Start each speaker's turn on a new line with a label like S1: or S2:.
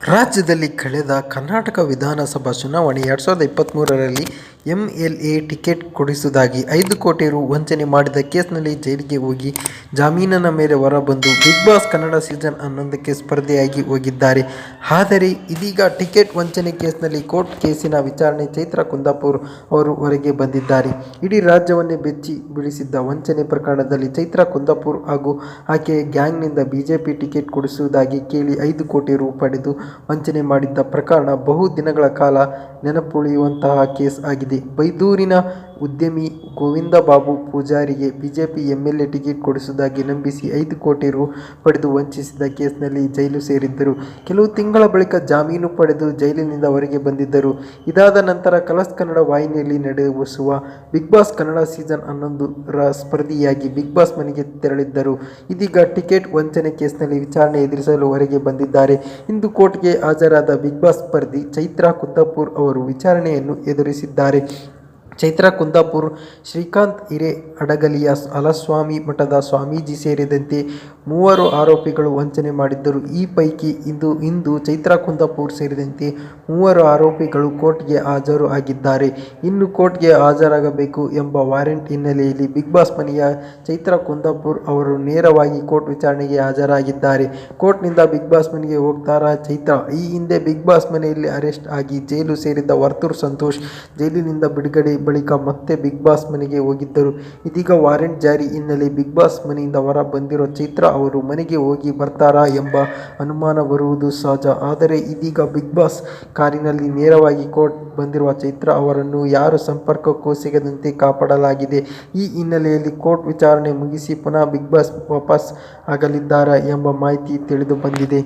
S1: ರಾಜ್ಯದಲ್ಲಿ ಕಳೆದ ಕರ್ನಾಟಕ ವಿಧಾನಸಭಾ ಚುನಾವಣೆ 2023ರಲ್ಲಿ ಎಂಎಲ್ಎ ಟಿಕೆಟ್ ಕೊಡಿಸುವುದಾಗಿ 5 ಕೋಟಿ ರು ವಂಚನೆ ಮಾಡಿದ ಕೇಸ್ನಲ್ಲಿ ಜೈಲಿಗೆ ಹೋಗಿ ಜಾಮೀನಿನ ಮೇಲೆ ಹೊರಬಂದು ಬಿಗ್ ಬಾಸ್ ಕನ್ನಡ ಸೀಸನ್ 11ಕ್ಕೆ ಸ್ಪರ್ಧಿಯಾಗಿ ಹೋಗಿದ್ದಾರೆ. ಆದರೆ ಇದೀಗ ಟಿಕೆಟ್ ವಂಚನೆ ಕೇಸ್ನಲ್ಲಿ ಕೋರ್ಟ್ ಕೇಸಿನ ವಿಚಾರಣೆ ಚೈತ್ರಾ ಕುಂದಾಪುರ್ ಅವರು ಹೊರಗೆ ಬಂದಿದ್ದಾರೆ. ಇಡೀ ರಾಜ್ಯವನ್ನೇ ಬೆಚ್ಚಿ ಬೀಳಿಸಿದ್ದ ವಂಚನೆ ಪ್ರಕರಣದಲ್ಲಿ ಚೈತ್ರಾ ಕುಂದಾಪುರ್ ಹಾಗೂ ಆಕೆಯ ಗ್ಯಾಂಗ್ನಿಂದ ಬಿಜೆಪಿ ಟಿಕೆಟ್ ಕೊಡಿಸುವುದಾಗಿ ಕೇಳಿ 5 ಕೋಟಿ ರು ಪಡೆದು ವಂಚನೆ ಮಾಡಿದ್ದ ಪ್ರಕರಣ ಬಹು ದಿನಗಳ ಕಾಲ ನೆನಪುಳಿಯುವಂತಹ ಕೇಸ್ ಆಗಿದೆ. ಬೈದೂರಿನ ಉದ್ಯಮಿ ಗೋವಿಂದ ಬಾಬು ಪೂಜಾರಿಗೆ ಬಿಜೆಪಿ ಎಂಎಲ್ಎ ಟಿಕೆಟ್ ಕೊಡಿಸುವುದಾಗಿ ನಂಬಿಸಿ 5 ಕೋಟಿ ರು ಪಡೆದು ವಂಚಿಸಿದ ಕೇಸ್ನಲ್ಲಿ ಜೈಲು ಸೇರಿದ್ದರು. ಕೆಲವು ತಿಂಗಳ ಬಳಿಕ ಜಾಮೀನು ಪಡೆದು ಜೈಲಿನಿಂದ ಹೊರಗೆ ಬಂದಿದ್ದರು. ಇದಾದ ನಂತರ ಕಲರ್ಸ್ ಕನ್ನಡ ವಾಹಿನಿಯಲ್ಲಿ ನಡೆಸುವ ಬಿಗ್ ಬಾಸ್ ಕನ್ನಡ ಸೀಸನ್ 11ರ ಸ್ಪರ್ಧಿಯಾಗಿ ಬಿಗ್ ಬಾಸ್ ಮನೆಗೆ ತೆರಳಿದ್ದರು. ಇದೀಗ ಟಿಕೆಟ್ ವಂಚನೆ ಕೇಸ್ನಲ್ಲಿ ವಿಚಾರಣೆ ಎದುರಿಸಲು ಹೊರಗೆ ಬಂದಿದ್ದಾರೆ. ಇಂದು ಕೋರ್ಟ್ಗೆ ಹಾಜರಾದ ಬಿಗ್ ಬಾಸ್ ಸ್ಪರ್ಧಿ ಚೈತ್ರಾ ಕುಂದಾಪುರ್ ಅವರು ವಿಚಾರಣೆಯನ್ನು ಎದುರಿಸಿದ್ದಾರೆ. ಚೈತ್ರಾ ಕುಂದಾಪುರ್, ಶ್ರೀಕಾಂತ್ ಹಿರೇಹಡಗಲಿಯ ಹಾಲಸ್ವಾಮಿ ಮಠದ ಸ್ವಾಮೀಜಿ ಸೇರಿದಂತೆ 3 ಆರೋಪಿಗಳು ವಂಚನೆ ಮಾಡಿದ್ದರು. ಈ ಪೈಕಿ ಇಂದು ಚೈತ್ರಾ ಕುಂದಾಪುರ್ ಸೇರಿದಂತೆ 3 ಆರೋಪಿಗಳು ಕೋರ್ಟ್ಗೆ ಹಾಜರು ಆಗಿದ್ದಾರೆ. ಇನ್ನು ಕೋರ್ಟ್ಗೆ ಹಾಜರಾಗಬೇಕು ಎಂಬ ವಾರೆಂಟ್ ಹಿನ್ನೆಲೆಯಲ್ಲಿ ಬಿಗ್ ಬಾಸ್ ಮನೆಯ ಚೈತ್ರಾ ಕುಂದಾಪುರ್ ಅವರು ನೇರವಾಗಿ ಕೋರ್ಟ್ ವಿಚಾರಣೆಗೆ ಹಾಜರಾಗಿದ್ದಾರೆ. ಕೋರ್ಟ್ನಿಂದ ಬಿಗ್ ಬಾಸ್ ಮನೆಗೆ ಹೋಗ್ತಾರಾ ಚೈತ್ರಾ? ಈ ಹಿಂದೆ ಬಿಗ್ ಬಾಸ್ ಮನೆಯಲ್ಲಿ ಅರೆಸ್ಟ್ ಆಗಿ ಜೈಲು ಸೇರಿದ್ದ ವರ್ತೂರ್ ಸಂತೋಷ್ ಜೈಲಿನಿಂದ ಬಿಡುಗಡೆ ಬಳಿಕ ಮತ್ತೆ ಬಿಗ್ ಬಾಸ್ ಮನೆಗೆ ಹೋಗಿದ್ದರು. ಇದೀಗ ವಾರೆಂಟ್ ಜಾರಿ ಹಿನ್ನೆಲೆ ಬಿಗ್ ಬಾಸ್ ಮನೆಯಿಂದ ಹೊರ ಬಂದಿರೋ ಚೈತ್ರಾ ಅವರು ಮನೆಗೆ ಹೋಗಿ ಬರ್ತಾರಾ ಎಂಬ ಅನುಮಾನ ಬರುವುದು ಸಹಜ. ಆದರೆ ಇದೀಗ ಬಿಗ್ ಬಾಸ್ ಕಾರಿನಲ್ಲಿ ನೇರವಾಗಿ ಕೋರ್ಟ್ ಬಂದಿರುವ ಚೈತ್ರಾ ಅವರನ್ನು ಯಾರ ಸಂಪರ್ಕಕ್ಕೂ ಸಿಗದಂತೆ ಕಾಪಾಡಲಾಗಿದೆ. ಈ ಹಿನ್ನೆಲೆಯಲ್ಲಿ ಕೋರ್ಟ್ ವಿಚಾರಣೆ ಮುಗಿಸಿ ಪುನಃ ಬಿಗ್ ಬಾಸ್ ವಾಪಸ್ ಆಗಲಿದ್ದಾರಾ ಎಂಬ ಮಾಹಿತಿ ತಿಳಿದು ಬಂದಿದೆ.